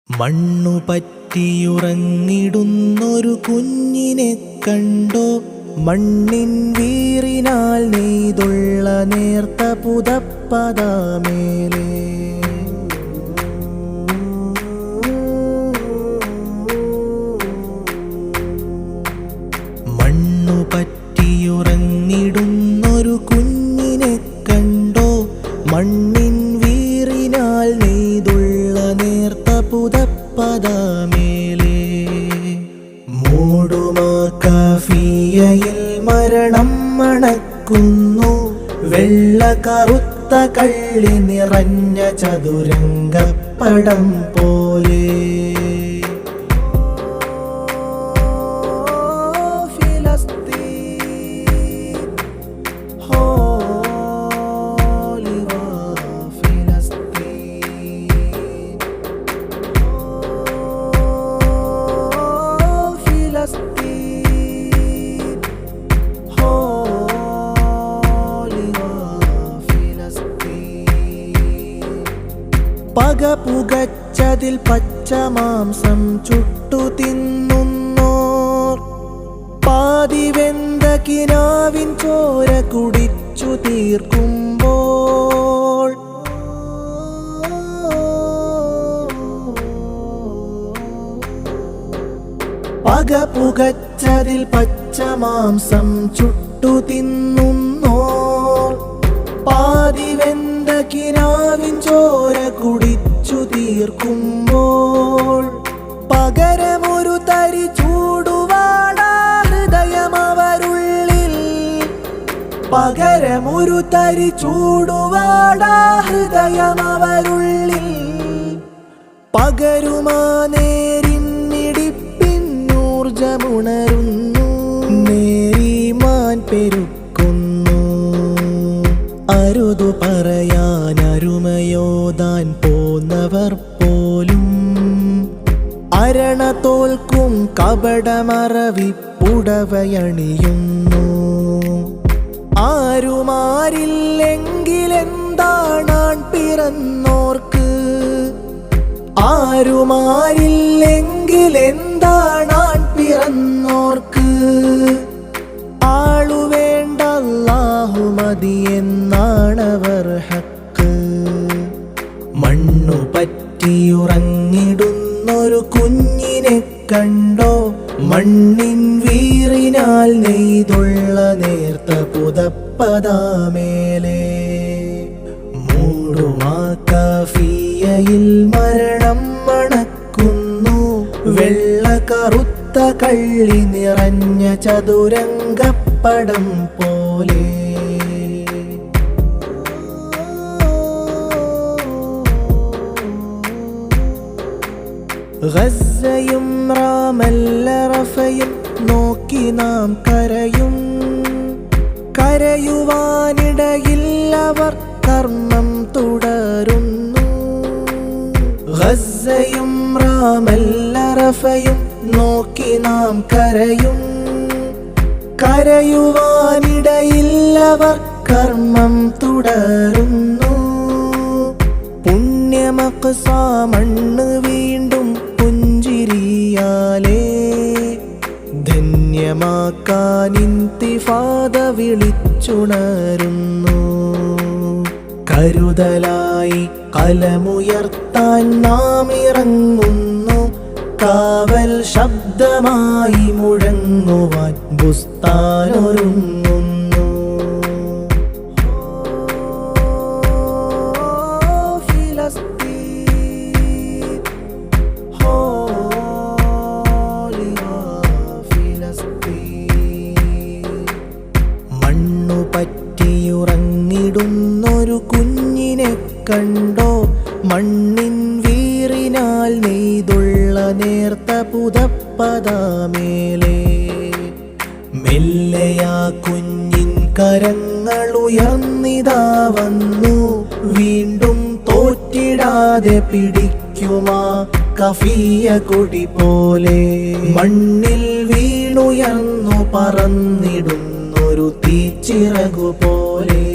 മണ്ണു പറ്റിയുറങ്ങിടുന്നൊരു കുഞ്ഞിനെ കണ്ടോ, മണ്ണിൻ വീറിനാൽ നെയ്തുള്ള നേർത്ത പുതപ്പതാമേലെ. മണ്ണു പറ്റിയുറങ്ങിടുന്നൊരു കുഞ്ഞിനെ കണ്ടോ, മണ്ണിൻ വീറിനാൽ നെയ്തുള്ള നേർത്ത പുതപ്പതാമേലെ. മൂടുമാ കാഫിയയിൽ മരണം മണക്കുന്നു, വെള്ള കറുത്ത കള്ളി നിറഞ്ഞ ചതുരംഗപ്പടം പോലെ. പക പുകച്ചതിൽ പച്ചമാംസം ചുട്ടു തിന്നുന്നോർ, പാതിവെന്ത കിനാവിൻ ചോര കുടിച്ചു തീർക്കുമ്പോൾ. പക പുകച്ചതിൽ പച്ചമാംസം ചുട്ടു തിന്നുന്നോർ, പാതിവെന്ത കിനാവിൻ ചോര കുടിച്ചു തീർക്കുമ്പോൾ. പകരമൊരു തരി ചൂടുവാടാ ഹൃദയമവരുള്ളിൽ, പകരമൊരു തരി ചൂടുവാടാ ഹൃദയമവരുള്ളിൽ. പകരുമാ നേരിന്നിടിപ്പിന്നൂർജമുണരുന്നു, നേരിമാൻ പെരുക്കുന്നു. അരുതു പറയാൻ അരുമയോതാൻ പോന്നവർ പോലും, അരണ തോൽക്കും കപടമറവിപ്പുടവയണിയുന്നു. ആരുമാരില്ലെങ്കിലെന്താണാൺ പിറന്നോർക്ക്, ആരുമാരില്ലെങ്കിലെന്താണാൺ പിറന്നോർക്ക്. ആളുവേണ്ട അല്ലാഹു മതിയെന്നാണവർ ഹക്ക്. മണ്ണു പറ്റിയുറങ്ങിടുന്നൊരു കുഞ്ഞിനെ കണ്ടോ, മണ്ണിൻ വീറിനാൽ നെയ്തുള്ള നേർത്ത പുതപ്പതാമേലെ. മൂടുമാ കാഫിയയിൽ മരണം മണക്കുന്നു, വെള്ള കറുത്ത കള്ളി നിറഞ്ഞ ചതുരംഗപ്പടം പോലെ. ഗസ്സയും റാമല്ല റഫയും നോക്കി നാം കരയും, കരയുവാനിടയില്ലവർ കർമ്മം തുടരുന്നു. ഗസ്സയും റാമല്ല റഫയും നോക്കി നാം കരയും, കരയുവാനിടയില്ലവർ കർമ്മം തുടരുന്നു. പുണ്യമഖ്സാ മണ്ണ് വീണ്ടും പുഞ്ചിരിയാലേ, ധന്യമാക്കാൻ ഇന്തിഫാദ വിളിച്ചുണരുന്നു. കരുതലായി കലമുയർത്താൻ നാം ഇറങ്ങുന്നു, കാവൽ ശബ്ദമായി മുഴങ്ങുവാൻ ബുസ്താനൊരുങ്ങുന്നു. മണ്ണു പറ്റിയുറങ്ങിടുന്നൊരു കുഞ്ഞിനെ കണ്ടോ, മണ്ണിൻ വീറിനാൽ നെയ്തുള്ള നേർത്ത പുതപ്പതാമേലെ. മെല്ലെയാ കുഞ്ഞിൻ കരങ്ങൾ ഉയർന്നിതാ വന്നു, വീണ്ടും തോറ്റിടാതെ പിടിക്കുമാ കഫിയ കൊടി പോലെ. മണ്ണിൽ വീണുയർന്നു പറന്നിടുന്നൊരു തീച്ചിറകു പോലെ.